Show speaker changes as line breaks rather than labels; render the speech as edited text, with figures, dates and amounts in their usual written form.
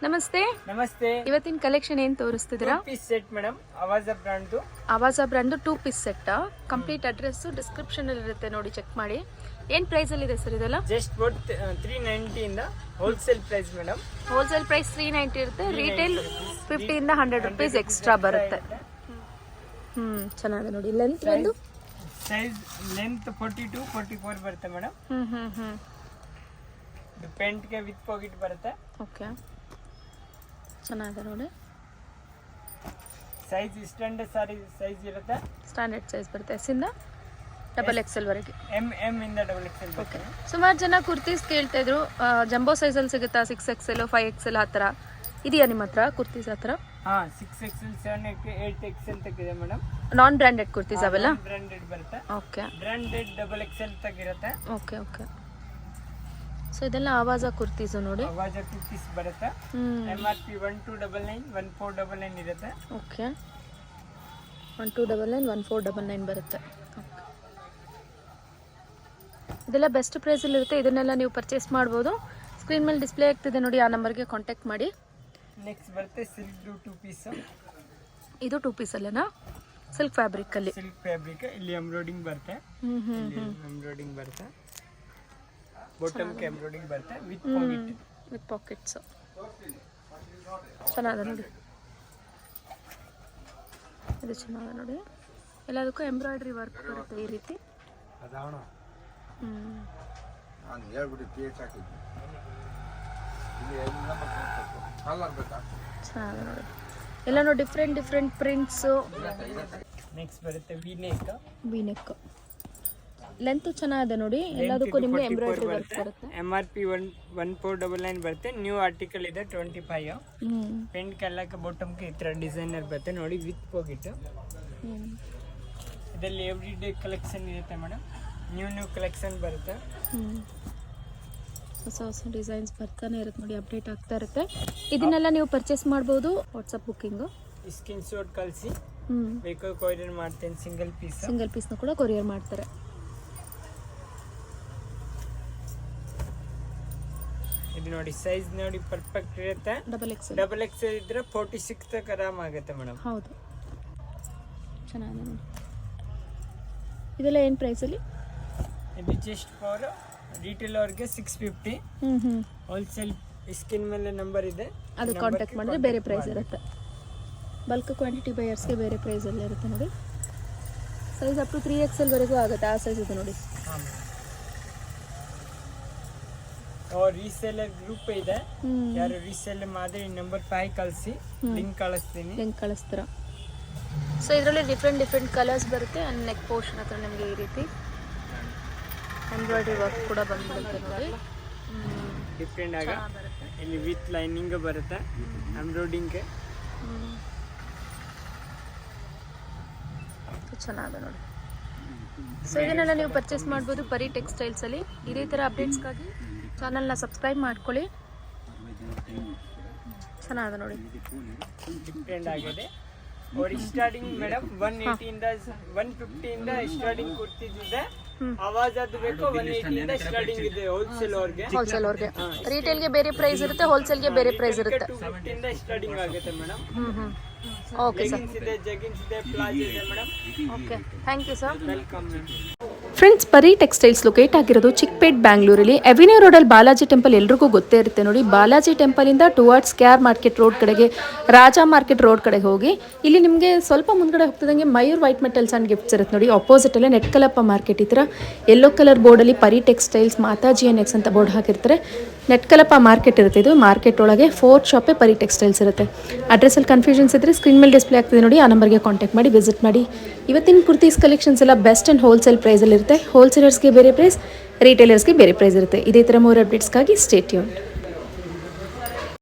ನಮಸ್ತೆ.
ನಮಸ್ತೆ.
ಇವತ್ತಿನ ಕಲೆಕ್ಷನ್ ಏನು ತೋರಿಸ್ತಿದ್ದೀರಾ?
2 ಪೀಸ್ ಸೆಟ್ ಮೇಡಮ್, ಆವಾಜ ಬ್ರಾಂಡ್ದು.
Aavaja brand 2 piece set. Complete address description ಅಲ್ಲಿ ಇರುತ್ತೆ, ನೋಡಿ ಚೆಕ್ ಮಾಡಿ. ಏನು ಪ್ರೈಸ್ ಅಲ್ಲಿ ಇದೆ ಸರ್ ಇದೆಲ್ಲ?
ಜಸ್ಟ್ 390 ಇಂದ wholesale price madam.
Wholesale price 390 ಇರುತ್ತೆ, ರಿಟೇಲ್ 50 ಇಂದ 100 ರೂಪೀಸ್ ಎಕ್ಸ್ಟ್ರಾ ಬರುತ್ತೆ. ಚೆನ್ನಾಗಿದೆ ನೋಡಿ. ಲೆಂತ್ ಬಂದು
ಸೈಜ್ ಲೆಂತ್ 42 44 ಬರುತ್ತೆ ಮೇಡಮ್. ಇದು ಪೆಂಟ್ ಗೆ ವಿತ್ ಪಾಕೆಟ್ ಬರುತ್ತೆ.
ಓಕೆ, ಚೆನ್ನಾಗಿದೆ ನೋಡಿ.
ಸೈಜ್ ಸ್ಟ್ಯಾಂಡರ್ಡ್ ಸಾರಿ ಸೈಜ್ ಇರುತ್ತೆ.
ಸ್ಟ್ಯಾಂಡರ್ಡ್ ಸೈಜ್ ಬರುತ್ತೆ, ಎಸ್ ಇಂದ ಡಬಲ್ ಎಕ್ಸೆಲ್ ವರೆಗೆ.
ಎಂ ಇಂದ ಡಬಲ್ ಎಕ್ಸೆಲ್.
ಓಕೆ, ಸುಮಾರು ಜನ ಕುರ್ತೀಸ್ ಕೇಳ್ತಾ ಇದ್ರು. ಜಂಬೋ ಸೈಜಲ್ಲಿ ಸಿಗುತ್ತಾ? 6XL 5XL ಆ ಥರ ಇದೆಯಾ ನಿಮ್ಮ ಹತ್ರ ಕುರ್ತೀಸ್ ಆ ಥರ?
6XL 7XL 8XL ತಗ ಇದೆ ಮೇಡಮ್.
ನಾನ್ ಬ್ರ್ಯಾಂಡೆಡ್ ಕುರ್ತೀಸ್ ಅವೆಲ್ಲ?
ಬ್ರ್ಯಾಂಡೆಡ್ ಬರುತ್ತೆ.
ಓಕೆ,
ಬ್ರ್ಯಾಂಡೆಡ್ ಡಬಲ್ XL ತಗಿರುತ್ತೆ.
Okay okay. ಸೊ ಇದೆಲ್ಲ ಆವಾಜ ಕುರ್ತೀಸು ನೋಡಿ.
ಆವಾಜ 2 ಪೀಸ್ ಬರುತ್ತೆ. MRP 1299 1499 ಇರುತ್ತೆ.
ಓಕೆ, 1299 1499 ಬರುತ್ತೆ. ಇದೆಲ್ಲ ಬೆಸ್ಟ್ ಪ್ರೈಸಲ್ಲಿ ಇರುತ್ತೆ. ಇದನ್ನೆಲ್ಲ ನೀವು ಪರ್ಚೇಸ್ ಮಾಡ್ಬೋದು. ಸ್ಕ್ರೀನ್ ಮೇಲೆ ಡಿಸ್ಪ್ಲೇ ಆಗ್ತಿದೆ ನೋಡಿ, ಆ ನಂಬರ್ಗೆ ಕಾಂಟ್ಯಾಕ್ಟ್ ಮಾಡಿ.
ನೆಕ್ಸ್ಟ್ ಬರುತ್ತೆ ಸಿಲ್ಕ್ 2 ಪೀಸ್.
ಇದು 2 ಪೀಸ್ ಅಲ್ಲೇನಾ? ಸಿಲ್ಕ್ ಫ್ಯಾಬ್ರಿಕ್ ಅಲ್ಲಿ.
ಸಿಲ್ಕ್ ಫ್ಯಾಬ್ರಿಕ್ ಇಲ್ಲಿ ಎಂಬ್ರಾಯ್ಡಿಂಗ್ ಬರುತ್ತೆ. ಎಂಬ್ರಾಯ್ಡಿಂಗ್ ಬರುತ್ತೆ. ಬಾಟಮ್ ಗೆ ಎಂಬ್ರಾಯ್ಡಿಂಗ್ ಬರುತ್ತೆ ವಿತ್
ಪಾಕೆಟ್ಸ್. ಚೆನ್ನಾಗಿದೆ ನೋಡಿ, ಇದು ಚೆನ್ನಾಗಿದೆ ನೋಡಿ. ಎಲ್ಲದಕ್ಕೂ ಎಂಬ್ರಾಯ್ಡ್ರಿ ವರ್ಕ್ ಬರುತ್ತೆ ಈ ರೀತಿ. ಚೆನ್ನಾಗಿದೆ ನೋಡಿ. ಎಲ್ಲಾನು ಡಿಫ್ರೆಂಟ್ ಪ್ರಿಂಟ್ಸು.
ನೆಕ್ಸ್ಟ್ ಬರುತ್ತೆ ವಿ ನೆಕ್.
ಲೆಂತ್ ಚೆನ್ನಾಗಿದೆ ನೋಡಿ. ಎಲ್ಲದಕ್ಕೂ ನಿಮಗೆ ಎಂಬ್ರಾಯ್ಡ್ರಿ ವರ್ಕ್ ಬರುತ್ತೆ.
MRP 1499 ಬರುತ್ತೆ. ನ್ಯೂ ಆರ್ಟಿಕಲ್ ಇದೆ 25. ಪೆಂಟ್ ಕೆಲ್ಲಕ್ಕೆ ಬಾಟಮ್ಗೆ ಈ ಥರ ಡಿಸೈನರ್ ಬರುತ್ತೆ ನೋಡಿ ವಿತ್ ಪಾಕೆಟ್. ಇದರಲ್ಲಿ ಎವ್ರಿ ಡೇ ಕಲೆಕ್ಷನ್ ಇರುತ್ತೆ ಮೇಡಮ್. ನ್ಯೂ ಕಲೆಕ್ಷನ್ ಬರುತ್ತೆ.
ಹೊಸ ಡಿಸೈನ್ಸ್ ಬರ್ತಾನೆ ಇರುತ್ತೆ ನೋಡಿ, ಅಪ್ಡೇಟ್ ಆಗ್ತಾ ಇರುತ್ತೆ. ಇದನ್ನೆಲ್ಲ ನೀವು ಪರ್ಚೇಸ್ ಮಾಡ್ಬೋದು. ವಾಟ್ಸಪ್ ಬುಕ್ಕಿಂಗು,
ಸ್ಕ್ರೀನ್ ಶಾಟ್ ಕಳಿಸಿ, ಬೇಕಾದ್ರೆ ಕೊರಿಯರ್ ಮಾಡ್ತೇನೆ. ಸಿಂಗಲ್ ಪೀಸ್ನ
ಕೂಡ ಕೊರಿಯರ್ ಮಾಡ್ತಾರೆ.
ಇದು ನೋಡಿ ಸೈಜ್ ನೋಡಿ ಪರ್ಫೆಕ್ಟ್ ಇರುತ್ತೆ. ಡಬಲ್ ಎಕ್ಸೆಲ್ ಇದ್ರೆ 46 ತನಕ ಆರಾಮ್ ಆಗುತ್ತೆ ಮೇಡಮ್.
ಹೌದು, ಚೆನ್ನಾಗಿದೆ ನೋಡಿ. ಇದೆಲ್ಲ ಏನು ಪ್ರೈಸಲ್ಲಿ?
ಇದು ಜಸ್ಟ್ ಫಾರ್ ರಿಟೇಲ್ ಅವ್ರಿಗೆ 650. ಹೋಲ್ಸೇಲ್ ಸ್ಕಿನ್ ಮೇಲೆ ನಂಬರ್ ಇದೆ,
ಅದು ಕಾಂಟ್ಯಾಕ್ಟ್ ಮಾಡಿದ್ರೆ ಬೇರೆ ಪ್ರೈಸ್ ಇರುತ್ತೆ. ಬಲ್ಕ್ ಕ್ವಾಂಟಿಟಿ ಬೈಯರ್ಸ್ಗೆ ಬೇರೆ ಪ್ರೈಸಲ್ಲಿ ಇರುತ್ತೆ ನೋಡಿ. ಸೈಜ್ ಅಪ್ ಟು 3XL ವರೆಗೂ ಆಗುತ್ತೆ. ಆ ಸೈಜ್ ಇದೆ ನೋಡಿ.
ರೀಸೇಲರ್ ಗ್ರೂಪ್ ಇದೆ, ಯಾರು ರೀಸೇಲ್ ಮಾಡಿದ್ರೆ ನಂಬರ್ 5 ಕಳಿಸಿ, ಲಿಂಕ್ ಕಳಿಸ್ತೀರಾ.
ಸೊ ಇದರಲ್ಲಿ ಡಿಫ್ರೆಂಟ್ ಕಲರ್ಸ್ ಬರುತ್ತೆ. ಅಂಡ್ ನೆಕ್ ಪೋರ್ಷನ್ ಹತ್ರ ನಿಮಗೆ ಈ ರೀತಿ ಎಂಬ್ರಾಯ್ಡ್ರಿ ವರ್ಕ್ ಕೂಡ ಬಂದ್ಬಿಡುತ್ತೆ ನೋಡಿ.
ಡಿಫ್ರೆಂಟ್ ಆಗಿ ಇಲ್ಲಿ ವಿತ್ ಲೈನಿಂಗ್ ಬರುತ್ತೆ ಎಂಬ್ರಾಯ್ಡಿಂಗ್.
ಚೆನ್ನಾಗಿದೆ ನೋಡಿ. ಸೊ ಇದನ್ನೆಲ್ಲ ನೀವು ಪರ್ಚೇಸ್ ಮಾಡ್ಬೋದು ಪರಿ ಟೆಕ್ಸ್ಟೈಲ್ಸ್ ಅಲ್ಲಿ. ಇದೇ ಥರ ಅಪ್ಡೇಟ್ಸ್ಗಾಗಿ ಚಾನಲ್ನ ಸಬ್ಸ್ಕ್ರೈಬ್ ಮಾಡ್ಕೊಳ್ಳಿ. ಚೆನ್ನಾಗಿದೆ ನೋಡಿ.
ಡಿಫ್ರೆಂಟ್ ಆಗಿದೆ. और ಸ್ಟಾರ್ಟಿಂಗ್ ಮೇಡಮ್ 180 ಇಂದ 150 ಇಂದ ಸ್ಟಾರ್ಟಿಂಗ್ ಕೊಡ್ತಿದ್ದೆ. ಆವಾಜ್ ಅದು ಬೇಕು 180 ಇಂದ ಸ್ಟಾರ್ಟಿಂಗ್ ಇದೆ ಹೋಲ್ಸೇಲ್ ಅವ್ರಿಗೆ.
ರಿಟೇಲ್ಗೆ ಬೇರೆ ಪ್ರೈಸ್ ಇರುತ್ತೆ, ಹೋಲ್ಸೇಲ್ಗೆ ಬೇರೆ ಪ್ರೈಸ್ ಇರುತ್ತೆ.
250 ಇಂದ ಸ್ಟಾರ್ಟಿಂಗ್ ಆಗುತ್ತೆ ಮೇಡಮ್.
Okay sir.
ಜಗಿನ್ಸ್ ಇದೆ, ಪ್ಲಾಜೋ ಇದೆ madam.
Okay, thank you sir.
Welcome.
Friends, Pari textiles locate ಆಗಿರೋದು ಚಿಕ್ಕಪೇಟ್ ಬ್ಯಾಂಗ್ಳೂರಲ್ಲಿ. ಅವೆನ್ಯೂ ರೋಡಲ್ಲಿ ಬಾಲಾಜಿ ಟೆಂಪಲ್ ಎಲ್ರಿಗೂ ಗೊತ್ತೇ ಇರುತ್ತೆ ನೋಡಿ. ಬಾಲಾಜಿ ಟೆಂಪಲಿಂದ ಟುವರ್ಡ್ಸ್ KR ಮಾರ್ಕೆಟ್ ರೋಡ್ ಕಡೆಗೆ, ರಾಜಾ ಮಾರ್ಕೆಟ್ ರೋಡ್ ಕಡೆಗೆ ಹೋಗಿ ಇಲ್ಲಿ ನಿಮಗೆ ಸ್ವಲ್ಪ ಮುಂದ್ಗಡೆ ಹೋಗ್ತಿದ್ದಂಗೆ Mayur white metals and gifts ಇರುತ್ತೆ ನೋಡಿ. ಅಪೋಸಿಟಲ್ಲೇ ನೆಟ್ಕಲಪ್ಪ ಮಾರ್ಕೆಟ್. ಈ ಥರ ಯೆಲ್ಲೋ ಕಲರ್ ಬೋರ್ಡಲ್ಲಿ ಪರಿ ಟೆಕ್ಸ್ಟೈಲ್ಸ್ ಮಾತಾಜಿ NX ಅಂತ ಬೋರ್ಡ್ ಹಾಕಿರ್ತಾರೆ. ನೆಟ್ಕಲಪ್ಪ ಮಾರ್ಕೆಟ್ ಇರುತ್ತೆ. ಇದು ಮಾರ್ಕೆಟ್ ಒಳಗೆ 4th ಶಾಪೇ ಪರಿ ಟೆಕ್ಸ್ಟೈಲ್ಸ್ ಇರುತ್ತೆ. ಅಡ್ರೆಸ್ಸಲ್ಲಿ ಕನ್ಫ್ಯೂಷನ್ಸ್ ಇದ್ದರೆ ಸ್ಕ್ರೀನ್ ಮೇಲೆ ಡಿಸ್ಪ್ಲೇ ಆಗ್ತಿದೆ ನೋಡಿ, ಆ ನಂಬರ್ಗೆ ಕಾಂಟ್ಯಾಕ್ಟ್ ಮಾಡಿ ವಿಸಿಟ್ ಮಾಡಿ. ಇವತ್ತಿನ ಕುರ್ತೀಸ್ ಕಲೆಕ್ಷನ್ಸ್ ಎಲ್ಲ ಬೆಸ್ಟ್ ಆ್ಯಂಡ್ ಹೋಲ್ಸೇಲ್ ಪ್ರೈಸಲ್ಲಿ ಇರುತ್ತೆ. ಹೋಲ್ಸೇಲರ್ಸ್ಗೆ ಬೇರೆ ಪ್ರೈಸ್, ರಿಟೇಲರ್ಸ್ಗೆ ಬೇರೆ ಪ್ರೈಸ್ ಇರುತ್ತೆ. ಇದೇ ಥರ 3 ಅಪ್ಡೇಟ್ಸ್ಗಾಗಿ ಸ್ಟೇ ಟ್ಯೂನ್ಡ್.